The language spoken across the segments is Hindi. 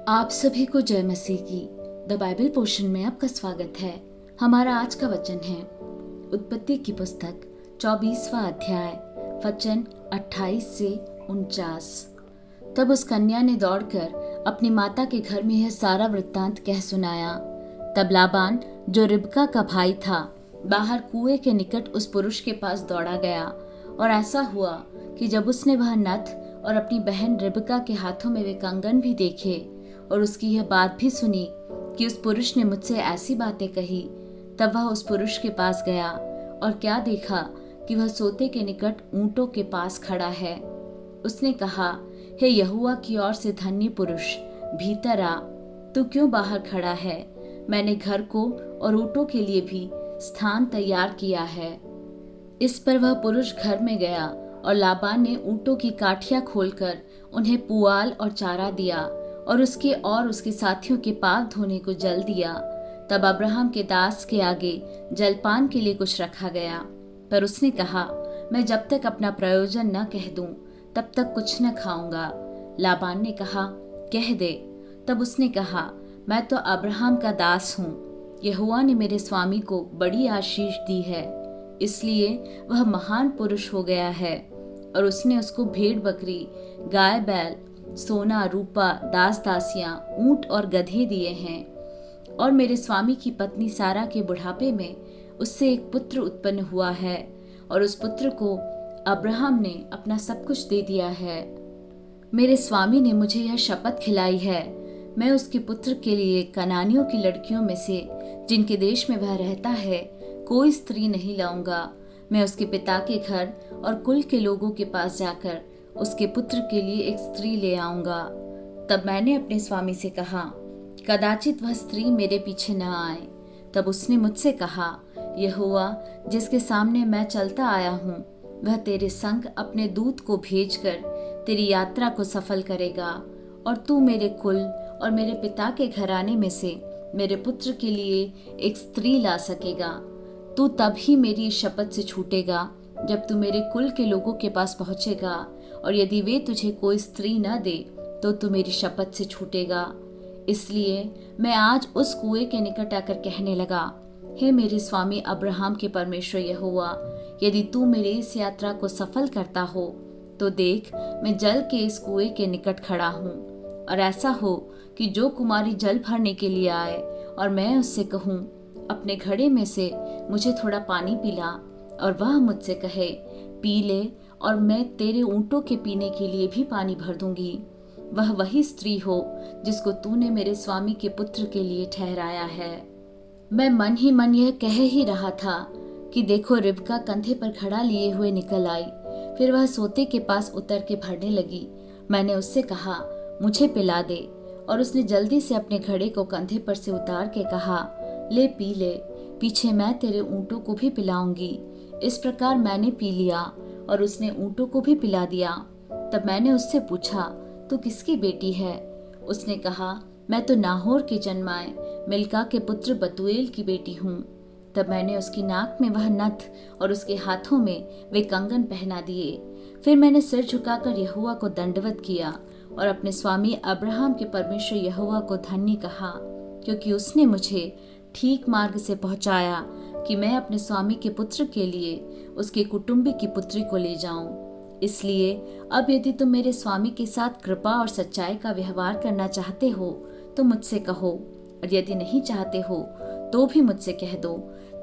आप सभी को जय मसीह की द बाइबल पोर्शन में आपका स्वागत है। हमारा आज का वचन है उत्पत्ति की पुस्तक 24वां अध्याय वचन 28 से 49। तब उस कन्या ने दौड़कर अपनी माता के घर में यह सारा वृत्तांत कह सुनाया। तब लाबान जो रिबका का भाई था बाहर कुएं के निकट उस पुरुष के पास दौड़ा गया, और ऐसा हुआ कि जब उसने वह नथ और अपनी बहन रिबका के हाथों में वे कंगन भी देखे और उसकी यह बात भी सुनी कि उस पुरुष ने मुझसे ऐसी बातें कही, तब वह उस पुरुष के पास गया और क्या देखा कि वह सोते के निकट ऊंटों के पास खड़ा है। उसने कहा, हे यहोवा की ओर से धन्य पुरुष, भीतर आ। तू क्यों बाहर खड़ा है? मैंने घर को और ऊंटों के लिए भी स्थान तैयार किया है। इस पर वह पुरुष घर में गया और लाबान ने ऊंटों की काठियां खोलकर उन्हें पुआल और चारा दिया और उसके साथियों के पाप धोने को जल दिया। तब अब्राहम के दास के आगे जलपान के लिए कुछ रखा गया, पर उसने कहा, मैं जब तक अपना प्रयोजन न कह दूं तब तक कुछ न खाऊंगा। लाबान ने कहा, कह दे। तब उसने कहा, मैं तो अब्राहम का दास हूँ। यहोवा ने मेरे स्वामी को बड़ी आशीष दी है, इसलिए वह महान पुरुष हो गया है। और उसने उसको भेड़ बकरी, गाय बैल, सोना रूपा, दास दासियां, ऊंट और गधे दिए हैं। और मेरे स्वामी की पत्नी सारा के बुढ़ापे में उससे एक पुत्र उत्पन्न हुआ है, और उस पुत्र को अब्राहम ने अपना सब कुछ दे दिया है। मेरे स्वामी ने मुझे यह शपथ खिलाई है, मैं उसके पुत्र के लिए कनानियों की लड़कियों में से जिनके देश में वह रहता है कोई स्त्री नहीं लाऊंगा। मैं उसके पिता के घर और कुल के लोगों के पास जाकर उसके पुत्र के लिए एक स्त्री ले आऊंगा। तब मैंने अपने स्वामी से कहा, कदाचित वह स्त्री मेरे पीछे न आए। तब उसने मुझसे कहा, यहोवा जिसके सामने मैं चलता आया हूँ वह तेरे संग अपने दूत को भेजकर तेरी यात्रा को सफल करेगा, और तू मेरे कुल और मेरे पिता के घराने में से मेरे पुत्र के लिए एक स्त्री ला सकेगा। तू तब ही मेरी शपथ से छूटेगा जब तू मेरे कुल के लोगों के पास पहुंचेगा, और यदि वे तुझे कोई स्त्री न दे तो तू मेरी शपथ से छूटेगा। इसलिए मैं आज उस कुएं के निकट आकर कहने लगा, हे मेरे स्वामी अब्राहम के परमेश्वर यहोवा, यदि तू मेरी इस यात्रा को सफल करता हो तो देख, मैं जल के इस कुएं के निकट खड़ा हूँ। और ऐसा हो कि जो कुमारी जल भरने के लिए आए और मैं उससे कहूँ, अपने घड़े में से मुझे थोड़ा पानी पिला, और वह मुझसे कहे, पी ले, और मैं तेरे ऊंटों के पीने के लिए भी पानी भर दूंगी, वह वही स्त्री हो जिसको तूने मेरे स्वामी के पुत्र के लिए ठहराया है। मैं मन ही मन यह कह ही रहा था कि देखो, रिबका कंधे पर खड़ा लिए हुए निकल आई। फिर वह सोते के पास उतर के भरने लगी। मैंने उससे कहा, मुझे पिला दे, और उसने जल्दी से अपने घड़े को कंधे पर से उतार के कहा, ले पी ले, पीछे मैं तेरे ऊंटों को भी पिलाऊंगी। इस प्रकार मैंने पी लिया और उसने ऊंटों को भी पिला दिया। तब मैंने उससे पूछा, तू किसकी बेटी है? उसने कहा, मैं तो नाहोर के जन्माए मिल्का के पुत्र बतूएल की बेटी हूँ। तब मैंने उसकी नाक में वह नथ और उसके हाथों में वे कंगन पहना दिए। फिर मैंने सिर झुकाकर यहोवा को दंडवत किया और अपने स्वामी अब्राहम के परमेश्वर यहोवा को धन्य कहा, क्योंकि उसने मुझे ठीक मार्ग से पहुंचाया कि मैं अपने स्वामी के पुत्र के लिए उसके कुटुंबी की पुत्री को ले जाऊं। इसलिए अब यदि तुम मेरे स्वामी के साथ कृपा और सच्चाई का व्यवहार करना चाहते हो तो मुझसे कहो, और यदि नहीं चाहते हो तो भी मुझसे कह दो,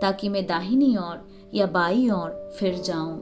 ताकि मैं दाहिनी ओर या बाईं ओर फिर जाऊं।